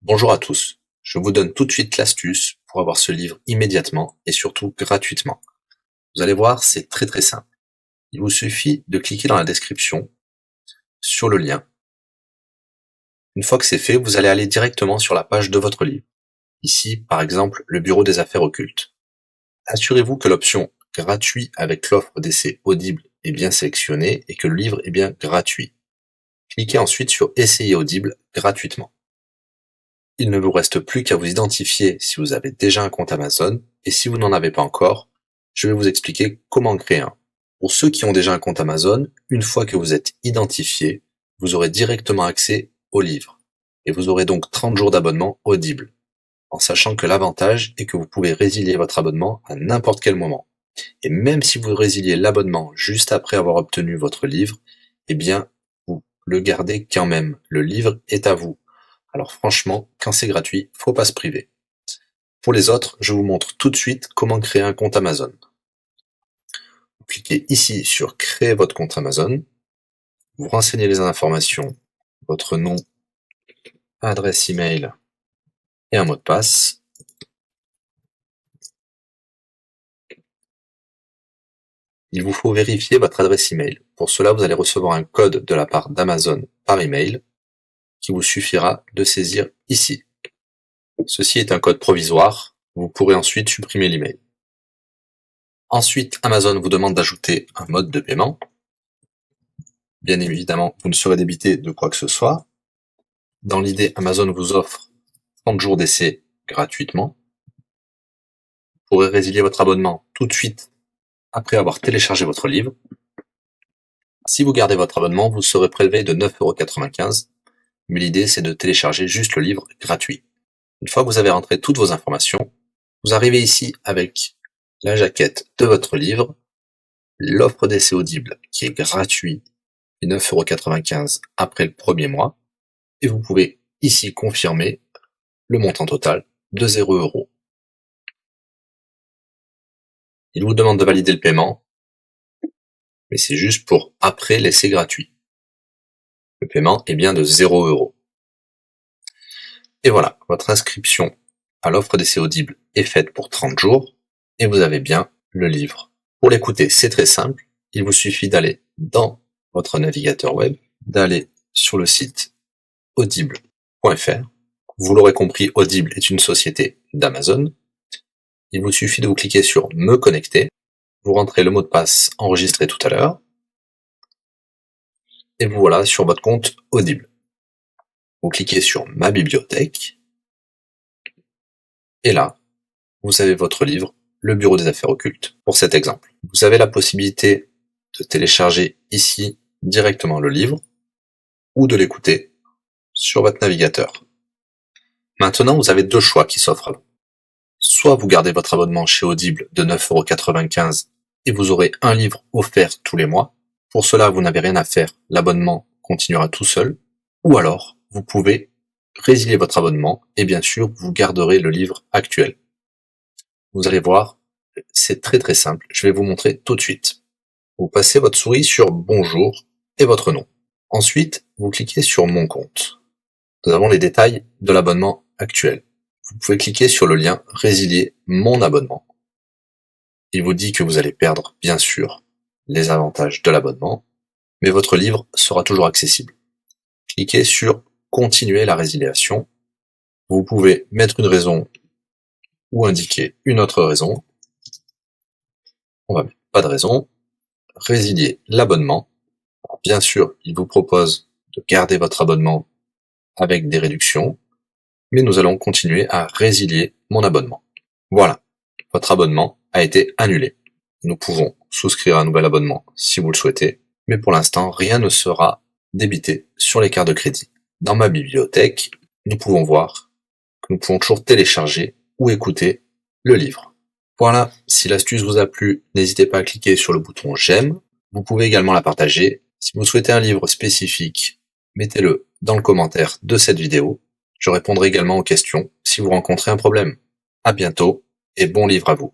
Bonjour à tous, je vous donne tout de suite l'astuce pour avoir ce livre immédiatement et surtout gratuitement. Vous allez voir, c'est très simple. Il vous suffit de cliquer dans la description sur le lien. Une fois que c'est fait, vous allez aller directement sur la page de votre livre. Ici, par exemple, le bureau des affaires occultes. Assurez-vous que l'option gratuit avec l'offre d'essai Audible est bien sélectionnée et que le livre est bien gratuit. Cliquez ensuite sur Essayer Audible gratuitement. Il ne vous reste plus qu'à vous identifier si vous avez déjà un compte Amazon, et si vous n'en avez pas encore, je vais vous expliquer comment créer un. Pour ceux qui ont déjà un compte Amazon, une fois que vous êtes identifié, vous aurez directement accès au livre, et vous aurez donc 30 jours d'abonnement Audible, en sachant que l'avantage est que vous pouvez résilier votre abonnement à n'importe quel moment. Et même si vous résiliez l'abonnement juste après avoir obtenu votre livre, eh bien, vous le gardez quand même. Le livre est à vous. Alors franchement, quand c'est gratuit, faut pas se priver. Pour les autres, je vous montre tout de suite comment créer un compte Amazon. Vous cliquez ici sur créer votre compte Amazon. Vous renseignez les informations, votre nom, adresse email et un mot de passe. Il vous faut vérifier votre adresse email. Pour cela, vous allez recevoir un code de la part d'Amazon par email qui vous suffira de saisir ici. Ceci est un code provisoire. Vous pourrez ensuite supprimer l'email. Ensuite, Amazon vous demande d'ajouter un mode de paiement. Bien évidemment, vous ne serez débité de quoi que ce soit. Dans l'idée, Amazon vous offre 30 jours d'essai gratuitement. Vous pourrez résilier votre abonnement tout de suite après avoir téléchargé votre livre. Si vous gardez votre abonnement, vous serez prélevé de 9,95 €, mais l'idée c'est de télécharger juste le livre gratuit. Une fois que vous avez rentré toutes vos informations, vous arrivez ici avec la jaquette de votre livre, l'offre d'essai Audible qui est gratuit et 9,95 € après le premier mois, et vous pouvez ici confirmer le montant total de 0 €. Il vous demande de valider le paiement, mais c'est juste pour après l'essai gratuit. Le paiement est bien de 0 €. Et voilà, votre inscription à l'offre d'essai Audible est faite pour 30 jours, et vous avez bien le livre. Pour l'écouter, c'est très simple, il vous suffit d'aller dans votre navigateur web, d'aller sur le site audible.fr. Vous l'aurez compris, Audible est une société d'Amazon. Il vous suffit de vous cliquer sur Me connecter, vous rentrez le mot de passe enregistré tout à l'heure, et vous voilà sur votre compte Audible. Vous cliquez sur Ma bibliothèque, et là, vous avez votre livre, Le Bureau des affaires occultes, pour cet exemple. Vous avez la possibilité de télécharger ici directement le livre, ou de l'écouter sur votre navigateur. Maintenant, vous avez deux choix qui s'offrent à vous. Soit vous gardez votre abonnement chez Audible de 9,95 € et vous aurez un livre offert tous les mois. Pour cela, vous n'avez rien à faire, l'abonnement continuera tout seul. Ou alors, vous pouvez résilier votre abonnement et bien sûr, vous garderez le livre actuel. Vous allez voir, c'est très simple, je vais vous montrer tout de suite. Vous passez votre souris sur Bonjour et votre nom. Ensuite, vous cliquez sur Mon compte. Nous avons les détails de l'abonnement actuel. Vous pouvez cliquer sur le lien Résilier mon abonnement. Il vous dit que vous allez perdre, bien sûr, les avantages de l'abonnement, mais votre livre sera toujours accessible. Cliquez sur Continuer la résiliation. Vous pouvez mettre une raison ou indiquer une autre raison. On va mettre pas de raison. Résilier l'abonnement. Bien sûr, il vous propose de garder votre abonnement avec des réductions, mais nous allons continuer à résilier mon abonnement. Voilà, votre abonnement a été annulé. Nous pouvons souscrire un nouvel abonnement si vous le souhaitez, mais pour l'instant, rien ne sera débité sur les cartes de crédit. Dans ma bibliothèque, nous pouvons voir que nous pouvons toujours télécharger ou écouter le livre. Voilà, si l'astuce vous a plu, n'hésitez pas à cliquer sur le bouton j'aime. Vous pouvez également la partager. Si vous souhaitez un livre spécifique, mettez-le dans le commentaire de cette vidéo. Je répondrai également aux questions si vous rencontrez un problème. À bientôt et bon livre à vous.